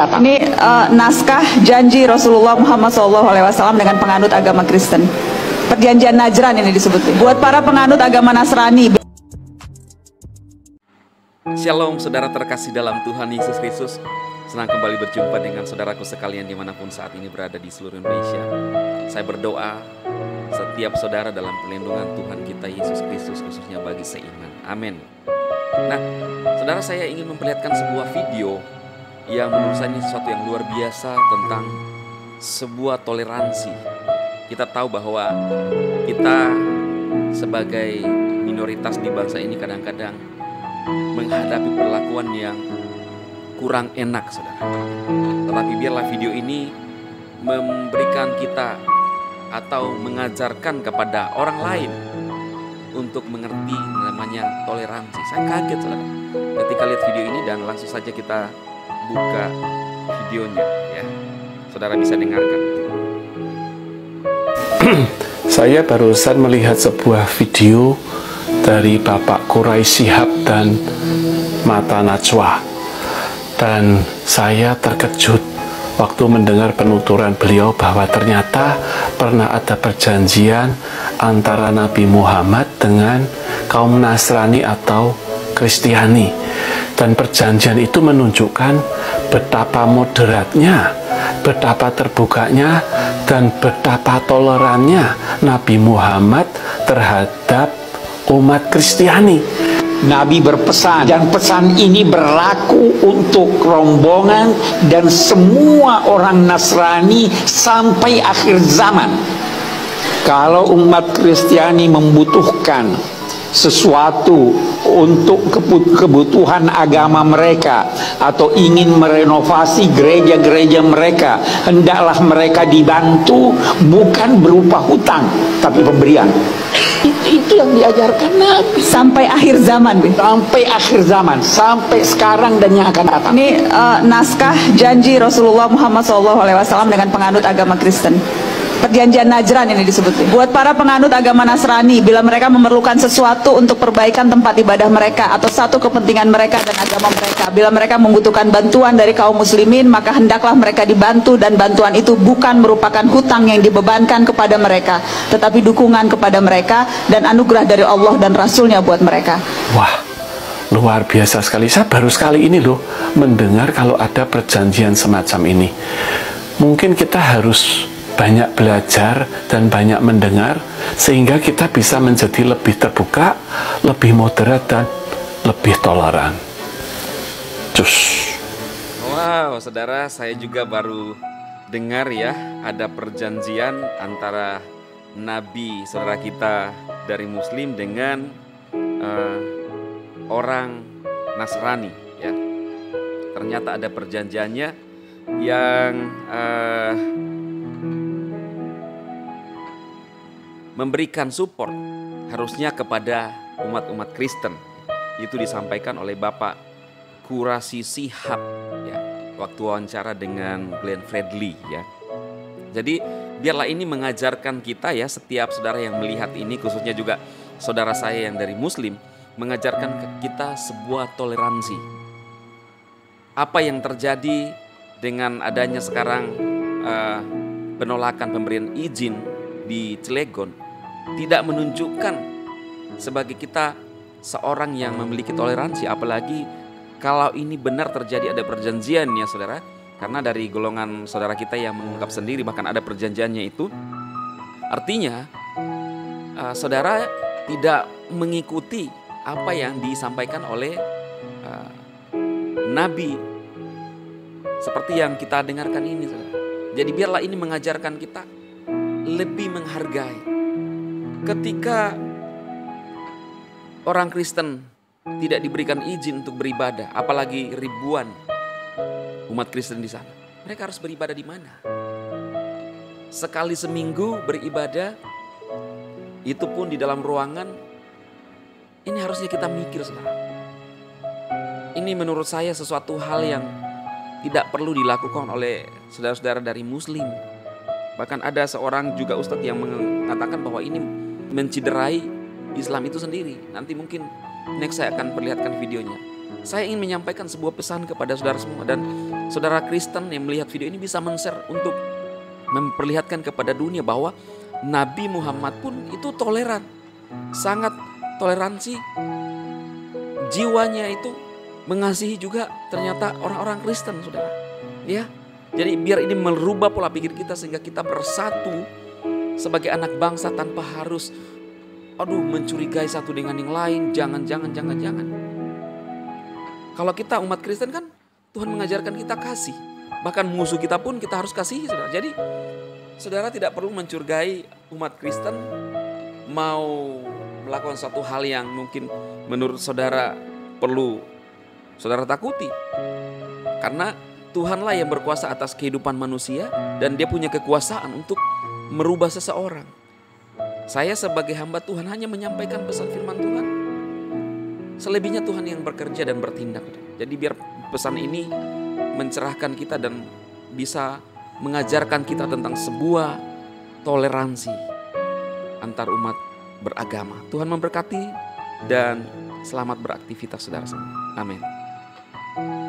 Ini naskah janji Rasulullah Muhammad SAW dengan penganut agama Kristen. Perjanjian Najran ini disebut. Buat para penganut agama Nasrani. Shalom saudara terkasih dalam Tuhan Yesus Kristus. Senang kembali berjumpa dengan saudaraku sekalian dimanapun saat ini berada di seluruh Indonesia. Saya berdoa setiap saudara dalam perlindungan Tuhan kita Yesus Kristus, khususnya bagi seiman. Amin. Nah, saudara, saya ingin memperlihatkan sebuah video yang menurut saya ini sesuatu yang luar biasa tentang sebuah toleransi. Kita tahu bahwa kita sebagai minoritas di bangsa ini kadang-kadang menghadapi perlakuan yang kurang enak, saudara. Tetapi biarlah video ini memberikan kita atau mengajarkan kepada orang lain untuk mengerti namanya toleransi. Saya kaget, saudara, ketika lihat video ini, dan langsung saja kita buka videonya, ya. Saudara bisa dengarkan. Saya barusan melihat sebuah video dari Bapak Quraisy Shihab dan Mata Najwa, dan saya terkejut waktu mendengar penuturan beliau bahwa ternyata pernah ada perjanjian antara Nabi Muhammad dengan kaum Nasrani atau Kristiani, dan perjanjian itu menunjukkan betapa moderatnya, betapa terbukanya, dan betapa tolerannya Nabi Muhammad terhadap umat Kristiani. Nabi berpesan, dan pesan ini berlaku untuk rombongan dan semua orang Nasrani sampai akhir zaman. Kalau umat Kristiani membutuhkan sesuatu untuk kebutuhan agama mereka atau ingin merenovasi gereja-gereja mereka, hendaklah mereka dibantu, bukan berupa hutang tapi pemberian. Itu yang diajarkan Nabi Sampai akhir zaman, sampai akhir zaman, sampai sekarang dan yang akan datang. Ini naskah janji Rasulullah Muhammad SAW dengan penganut agama Kristen. Perjanjian Najran ini disebut. Buat para penganut agama Nasrani, bila mereka memerlukan sesuatu untuk perbaikan tempat ibadah mereka atau satu kepentingan mereka dan agama mereka, bila mereka membutuhkan bantuan dari kaum muslimin, maka hendaklah mereka dibantu, dan bantuan itu bukan merupakan hutang yang dibebankan kepada mereka, tetapi dukungan kepada mereka dan anugerah dari Allah dan Rasulnya buat mereka. Wah, luar biasa sekali. Saya baru sekali ini loh mendengar kalau ada perjanjian semacam ini. Mungkin kita harus banyak belajar dan banyak mendengar sehingga kita bisa menjadi lebih terbuka, lebih moderat, dan lebih toleran. Cus. Wow, saudara, saya juga baru dengar ya, ada perjanjian antara Nabi saudara kita dari Muslim dengan orang Nasrani, ya. Ternyata ada perjanjiannya yang memberikan support harusnya kepada umat-umat Kristen. Itu disampaikan oleh Bapak Quraisy Shihab, ya, waktu wawancara dengan Glenn Fredly, ya. Jadi biarlah ini mengajarkan kita, ya, setiap saudara yang melihat ini, khususnya juga saudara saya yang dari Muslim, mengajarkan kita sebuah toleransi. Apa yang terjadi dengan adanya sekarang penolakan pemberian izin di Cilegon tidak menunjukkan sebagai kita seorang yang memiliki toleransi, apalagi kalau ini benar terjadi ada perjanjian, ya saudara. Karena dari golongan saudara kita yang mengungkap sendiri bahkan ada perjanjiannya itu, artinya saudara tidak mengikuti apa yang disampaikan oleh Nabi seperti yang kita dengarkan ini, saudara. Jadi biarlah ini mengajarkan kita lebih menghargai. Ketika orang Kristen tidak diberikan izin untuk beribadah, apalagi ribuan umat Kristen di sana, mereka harus beribadah di mana? Sekali seminggu beribadah, itu pun di dalam ruangan. Ini harusnya kita mikir, saudara. Ini menurut saya sesuatu hal yang tidak perlu dilakukan oleh saudara-saudara dari Muslim. Bahkan ada seorang juga ustadz yang mengatakan bahwa ini menciderai Islam itu sendiri. Nanti mungkin next saya akan perlihatkan videonya. Saya ingin menyampaikan sebuah pesan kepada saudara semua, dan saudara Kristen yang melihat video ini bisa men-share untuk memperlihatkan kepada dunia bahwa Nabi Muhammad pun itu toleran, sangat toleransi. Jiwanya itu mengasihi juga ternyata orang-orang Kristen, saudara. Ya, jadi biar ini merubah pola pikir kita sehingga kita bersatu sebagai anak bangsa tanpa harus mencurigai satu dengan yang lain. Jangan. Kalau kita umat Kristen kan Tuhan mengajarkan kita kasih. Bahkan musuh kita pun kita harus kasihi, saudara. Jadi saudara tidak perlu mencurigai umat Kristen mau melakukan satu hal yang mungkin menurut saudara perlu saudara takuti. Karena Tuhanlah yang berkuasa atas kehidupan manusia dan Dia punya kekuasaan untuk merubah seseorang. Saya sebagai hamba Tuhan hanya menyampaikan pesan firman Tuhan. Selebihnya Tuhan yang bekerja dan bertindak. Jadi biar pesan ini mencerahkan kita dan bisa mengajarkan kita tentang sebuah toleransi antar umat beragama. Tuhan memberkati dan selamat beraktivitas saudara semua. Amin.